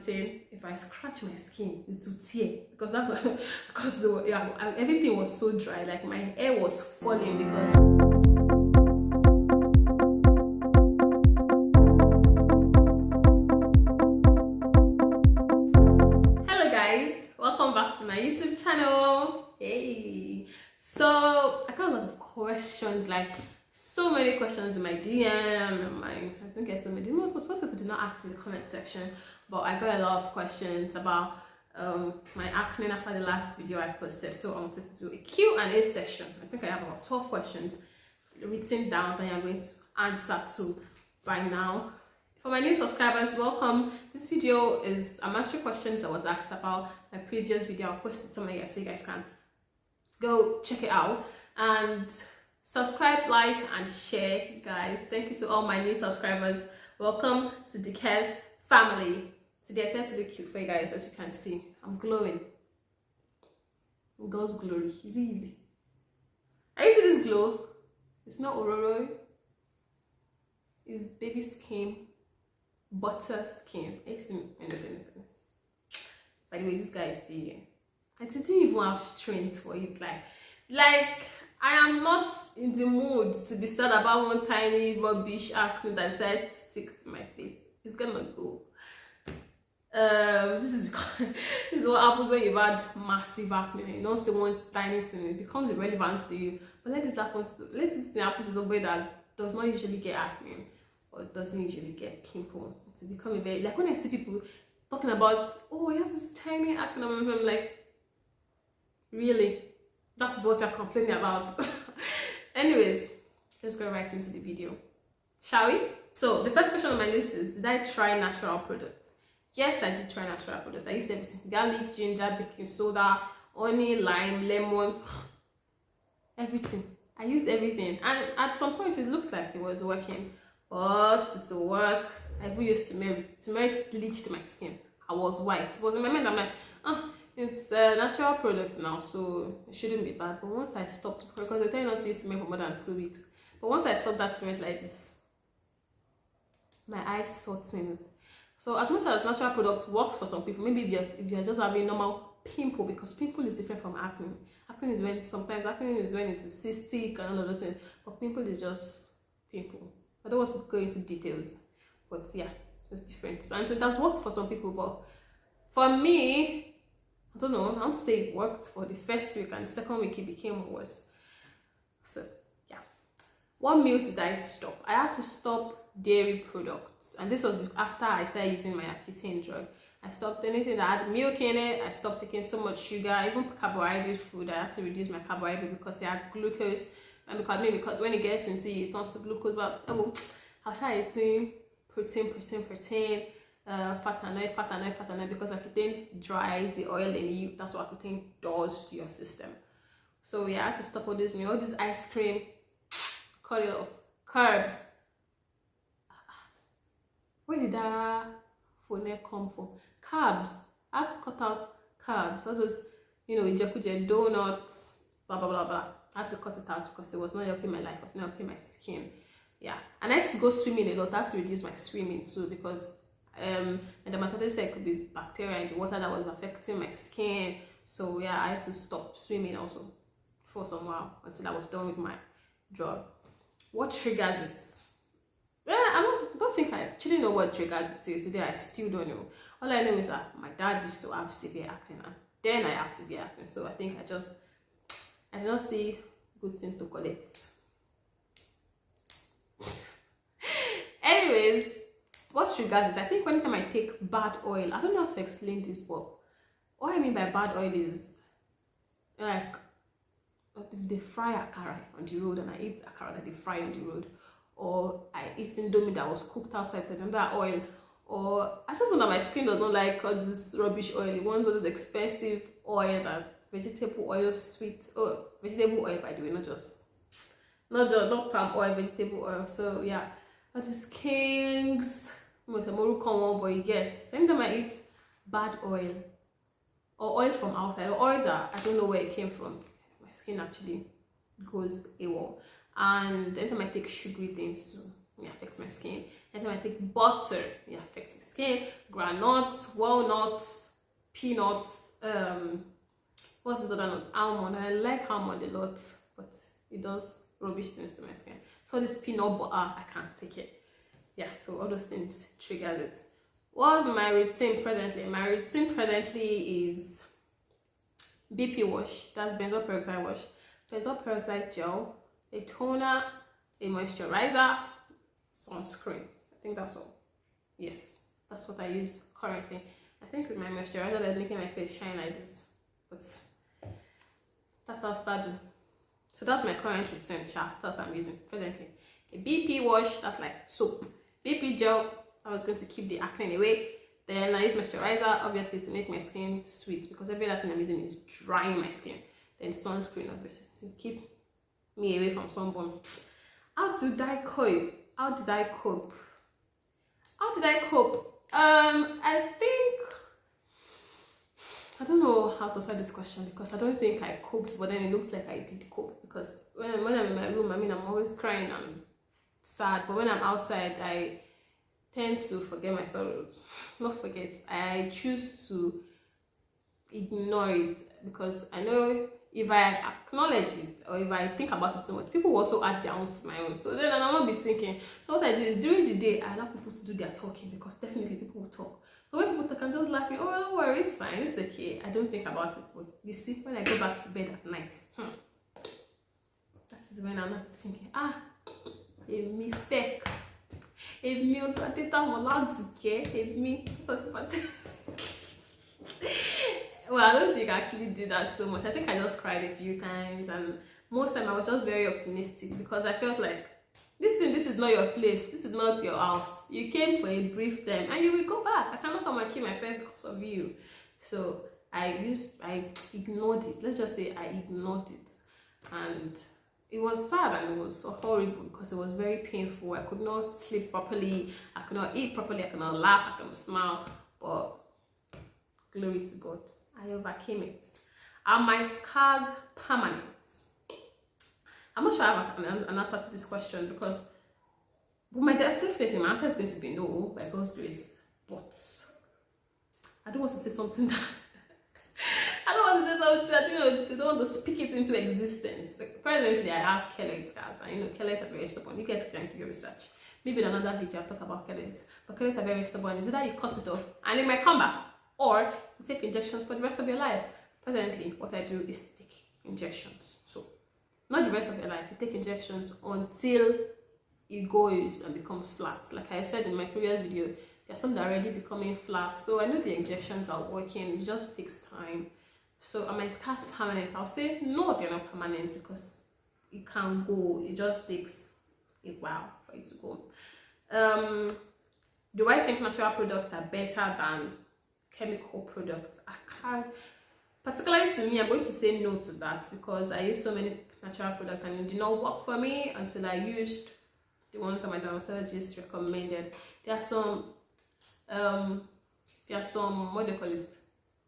Accutane, if I scratch my skin, it will tear because that's because everything was so dry. Like my hair was falling because. Hello guys, welcome back to my YouTube channel. Hey, so I got a lot of questions, like so many questions in my DM and I think I said most people did not ask in the comment section, but I got a lot of questions about my acne after the last video I posted. So I wanted to do a Q&A session. I think I have about 12 questions written down that I'm going to answer to right now. For my new subscribers, welcome. This video is I'm answering questions that was asked about my previous video. I'll post it somewhere here so you guys can go check it out and subscribe, like, and share, guys. Thank you to all my new subscribers. Welcome to the Cares family. Today I said to look cute for you guys, as you can see. I'm glowing. God's glory. It's easy. Are you see this glow? It's not Ororo. It's baby skin, butter skin. By the way, this guy is still here. I didn't even have strength for it. Like I am not in the mood to be sad about one tiny rubbish acne that said stick to my face. It's gonna go. This is because this is what happens when you've had massive acne. You don't see one tiny thing, it becomes irrelevant to you. But let this thing happen to somebody that does not usually get acne or doesn't usually get pimple. To become a very, like when I see people talking about, oh, you have this tiny acne, I'm like, really? That is what you're complaining about. Anyways, let's go right into the video, shall we? So the first question on my list is, did I try natural products? Yes, I did try natural products. I used everything: garlic, ginger, baking soda, honey, lime, lemon, everything. I used everything, and at some point it looks like it was working, but it will work. I even used turmeric bleached my skin. I was white. It was in my mind, I'm like, oh, it's a natural product now, so it shouldn't be bad. But once I stopped, because they tell you not to use turmeric for more than 2 weeks, but once I stopped that turmeric like this, my eyes saw things. So as much as natural products works for some people, maybe if you're just having normal pimple, because pimple is different from acne. Acne is when it's cystic and all of those things, but pimple is just pimple. I don't want to go into details, but yeah, it's different. So, and so that's worked for some people, but for me, I don't know, I want to say it worked for the first week, and the second week it became worse. So yeah, what meals did I stop? I had to stop dairy products, and this was after I started using my Accutane drug. I stopped anything that had milk in it. I stopped taking so much sugar, even carbohydrate food. I had to reduce my carbohydrate because it had glucose, and because when it gets into you, it turns to glucose. But how should I eat protein, fat and oil, because Accutane dries the oil in you. That's what Accutane does to your system. So yeah, I had to stop all this meal, all this ice cream, cut it off. Carbs. Where did that phone come from? Carbs. I had to cut out carbs. All those, donuts, blah blah blah blah. I had to cut it out because it was not helping my life. It was not helping my skin. Yeah, and I used to go swimming a lot. I had to reduce my swimming too because and the dermatologist said it could be bacteria in the water that was affecting my skin. So yeah, I had to stop swimming also for some while until I was done with my drug. What triggers it? Yeah, I don't think I actually know what triggers it till today. I still don't know. All I know is that my dad used to have severe acne, and then I have severe acne. So I think I did not see good thing to collect. Anyways, what triggers it? I think anytime I take bad oil, I don't know how to explain this, but what I mean by bad oil is like if they fry akara on the road and I eat akara that they fry on the road, or I eat indomie that was cooked outside with that oil, or I just know that my skin does not like all this rubbish oil. It wants all this expensive oil, that vegetable oil, vegetable oil, by the way, not palm oil, vegetable oil. So yeah, all these kings, but you get anytime I eat bad oil or oil from outside, or oil that I don't know where it came from, my skin actually goes AWOL. And anytime I take sugary things too, it affects my skin. Anytime I take butter, it affects my skin. Granules, walnuts, peanuts, what's this other nut? Almond. I like almond a lot, but it does rubbish things to my skin. So this peanut butter, I can't take it. Yeah, so all those things triggers it. What's my routine presently? My routine presently is BP wash, that's benzoyl peroxide wash, benzoyl peroxide gel, a toner, a moisturizer, sunscreen. I think that's all. Yes, that's what I use currently. I think with my moisturizer that's making my face shine like this, but that's how I start doing. So that's my current routine that I'm using presently. A BP wash, that's like soap. BP gel, I was going to keep the acne away. Then I use moisturizer, obviously, to make my skin sweet, because every other thing I'm using is drying my skin. Then sunscreen, obviously, to keep me away from sunburn. How did I cope? How did I cope? I think, I don't know how to answer this question, because I don't think I coped, but then it looks like I did cope, because when I'm in my room, I mean, I'm always crying and sad, but when I'm outside, I tend to forget my sorrows. Not forget, I choose to ignore it, because I know if I acknowledge it or if I think about it too much, people will also add their own to my own. So then I'll not be thinking. So what I do is during the day, I allow people to do their talking, because definitely people will talk. But when people talk, I'm just laughing. Oh, don't worry, it's fine, it's okay. I don't think about it. But you see, when I go back to bed at night, that is when I'm not thinking, èmi spec. Èmi ò tó tẹ́tà wọn láti kẹ́ èmi something about it. Well, I don't think I actually did that so much. I think I just cried a few times, and most time I was just very optimistic, because I felt like this is not your place, this is not your house. You came for a brief time and you will go back. I cannot come and kill myself because of you. So I ignored it. Let's just say I ignored it, and it was sad and it was so horrible, because it was very painful. I could not sleep properly, I could not eat properly, I could not laugh, I could not smile, but glory to God, I overcame it. Are my scars permanent? I'm not sure I have an answer to this question, because definitely my answer is going to be no, by God's grace. But I don't want to say something that I don't want to say something that, I don't want to speak it into existence. Like, presently, I have keloid scars, and keloids are very stubborn. You guys can do your research. Maybe in another video I'll talk about keloids. But keloids are very stubborn. It's either you cut it off and it might come back, or you take injections for the rest of your life. Presently, what I do is take injections. So, not the rest of your life. You take injections until it goes and becomes flat. Like I said in my previous video, there are some that are already becoming flat. So I know the injections are working. It just takes time. So are my scars permanent? I'll say no, they're not permanent, because it can go. It just takes a while for it to go. Do I think natural products are better than chemical products? I can't. Particularly to me, I'm going to say no to that, because I use so many natural products and it did not work for me until I used the ones that my dermatologist recommended. There are some what do you call it?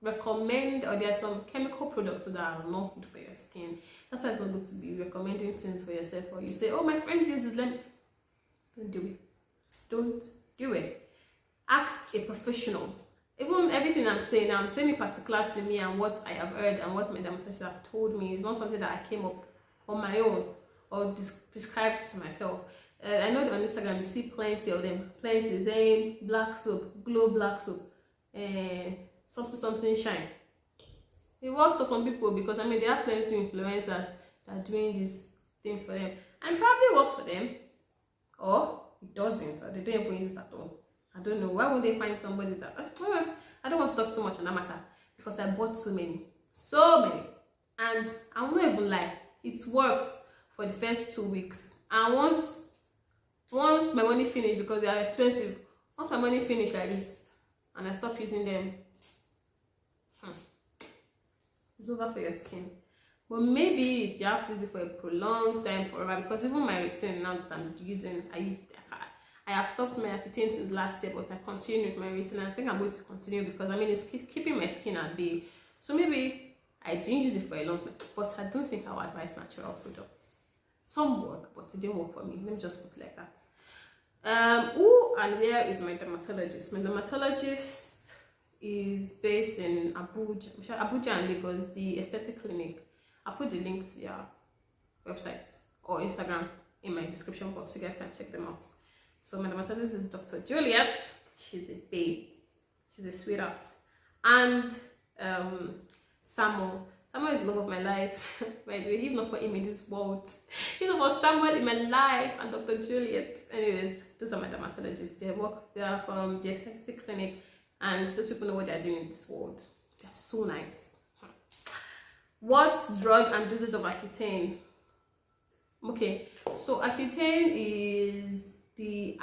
There are some chemical products that are not good for your skin. That's why it's not good to be recommending things for yourself, or you say, oh, my friend uses them. Don't do it. Don't do it. Ask a professional. Even everything I'm saying it particular to me and what I have heard and what my dermatologist have told me. It's not something that I came up on my own or prescribed to myself. I know that on Instagram you see plenty of them. Plenty saying black soap, glow black soap, something shine. It works for some people, because I mean there are plenty of influencers that are doing these things for them, and probably works for them, or it doesn't, or they don't even use it at all. I don't know. Why won't they find somebody that... I don't want to talk too much on that matter, because I bought so many, and I will not even lie, it worked for the first 2 weeks, and once my money finished, because they are expensive, once my money finished like this and I stopped using them, it's over for your skin. But maybe you have to use it for a prolonged time, forever, because even my routine now that I'm using, I have stopped my Accutane since last year, but I continue with my routine, and I think I'm going to continue, because I mean it's keeping my skin at bay. So maybe I didn't use it for a long time, but I don't think I would advise natural products. Some work, but it didn't work for me. Let me just put it like that. Who and where is my dermatologist? My dermatologist is based in Abuja and Lagos, the aesthetic clinic. I'll put the link to your website or Instagram in my description box so you guys can check them out. So my dermatologist is Dr. Juliet. She's a babe. She's a sweetheart. And Samuel. Samuel is the love of my life. By the way, if not for him in this world, if not for Samuel in my life and Dr. Juliet. Anyways, those are my dermatologists. They are from the aesthetic clinic, and those people know what they're doing in this world. They're so nice. What drug and dosage of Accutane? Okay, so Accutane is the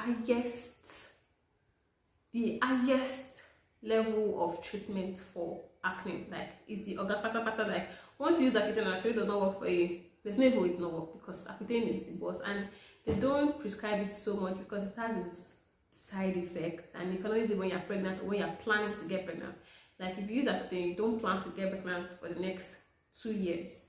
highest level of treatment for acne. Like, it's the like, once you use Accutane and Accutane does not work for you, there's no even way it not work, because Accutane is the boss, and they don't prescribe it so much because it has its side effect, and you can only use it when you're pregnant or when you're planning to get pregnant. Like, if you use Accutane, you don't plan to get pregnant for the next 2 years,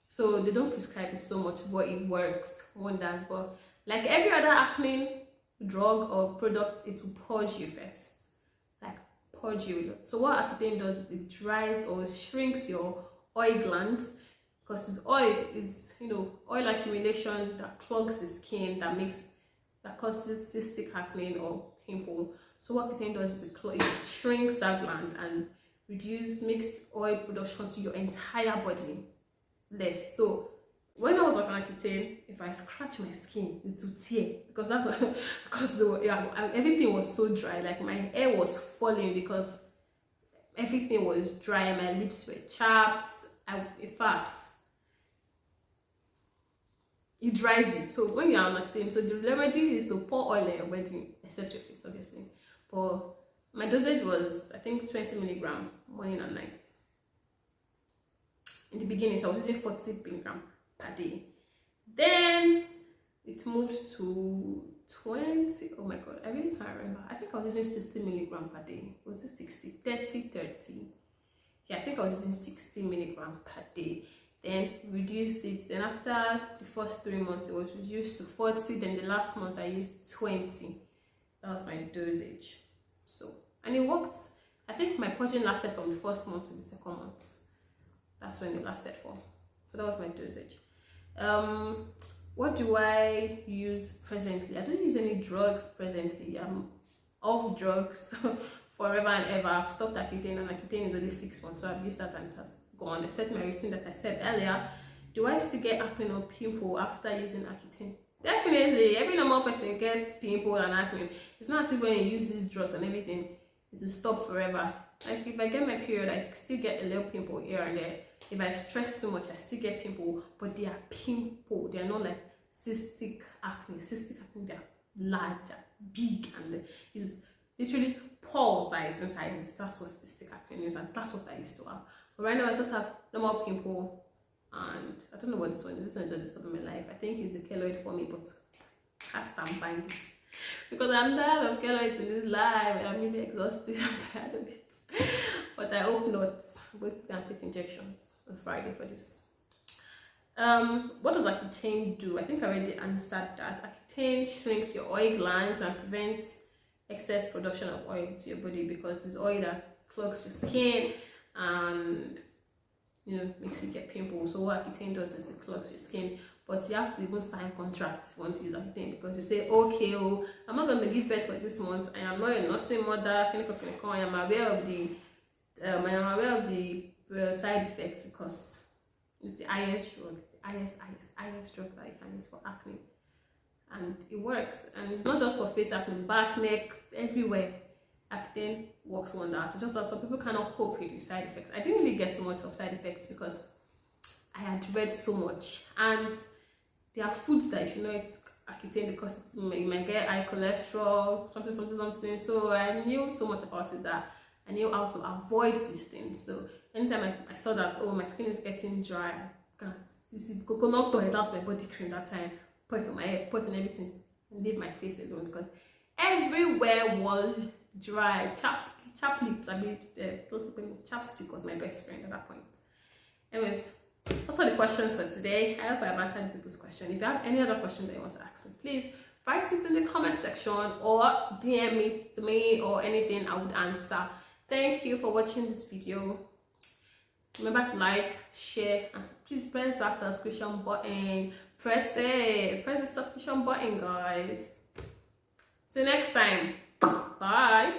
so they don't prescribe it so much, but it works wonders. But like every other acne drug or product, it will purge you first, like purge you a lot. So what Accutane does is it dries or shrinks your oil glands, because it's oil is, you know, oil accumulation that clogs the skin, that causes cystic acne or pimple. So what Accutane does is it shrinks that gland and makes oil production to your entire body less. So when I was on Accutane, if I scratch my skin, it would tear, because everything was so dry. Like, my hair was falling because everything was dry. My lips were chapped. In fact, it dries you. So when you're on Accutane, so the remedy is to pour oil on your body, except your face, obviously. But my dosage was, I think, 20 milligram morning and night. In the beginning, so I was using 40 milligram per day. Then it moved to 20. Oh my god, I really can't remember. I think I was using 60 milligram per day. Was it 60? 30? Yeah, I think I was using 60 milligram per day. Then reduced it. Then after the first 3 months, it was reduced to 40. Then the last month, I used 20. That was my dosage. So, and it worked. I think my purging lasted from the first month to the second month. That's when it lasted for. So that was my dosage. What do I use presently? I don't use any drugs presently. I'm off drugs forever and ever. I've stopped Accutane, and Accutane is only 6 months, so I've used that and it has gone. Except my routine that I said earlier. Do I still get acne or pimple after using Accutane? Definitely. Every normal person gets pimple and acne. It's not as if when you use these drugs and everything, it will stop forever. Like, if I get my period, I still get a little pimple here and there. If I stress too much, I still get pimple, but they are pimple. They are not like cystic acne. Cystic acne, they are large, they're big, and it's literally pores that is inside it. That's what cystic acne is, and that's what I used to have. But right now, I just have normal pimple, and I don't know what this one is. This one is just disturbing my life. I think it's the keloid for me, but I can't stand buying this because I'm tired of keloids in this life. I'm really exhausted. I'm tired of it. But I hope not. I'm going to go and take injections on Friday for this. What does Accutane do? I think I already answered that. Accutane shrinks your oil glands and prevents excess production of oil to your body, because there's oil that clogs your skin and, you know, makes you get pimples. So what Accutane does is it clogs your skin, but you have to even sign contracts if you want to use Accutane, because you say, okay, oh, I'm not going to give birth for this month. I am not a nursing mother. I am aware of the side effects, because it's the highest drug, highest drug that you can use for acne, and it works. And it's not just for face acne, back, neck, everywhere. Accutane works wonders. It's just that some people cannot cope with the side effects. I didn't really get so much of side effects because I had read so much, and there are foods that you should not eat Accutane because you might get high cholesterol, something. So I knew so much about it that I knew how to avoid these things. So anytime I saw that, oh, my skin is getting dry, you see coconut oil, that's my body cream that time, put it on my hair, put in everything, and leave my face alone, because everywhere was dry. Chap lips, chapstick was my best friend at that point. Anyways, that's all the questions for today. I hope I have answered people's questions. If you have any other question that you want to ask me, please write it in the comment section or DM it to me, or anything I would answer. Thank you for watching this video. Remember to like, share, and please press that subscription button. Press the subscription button, guys. Till next time, bye.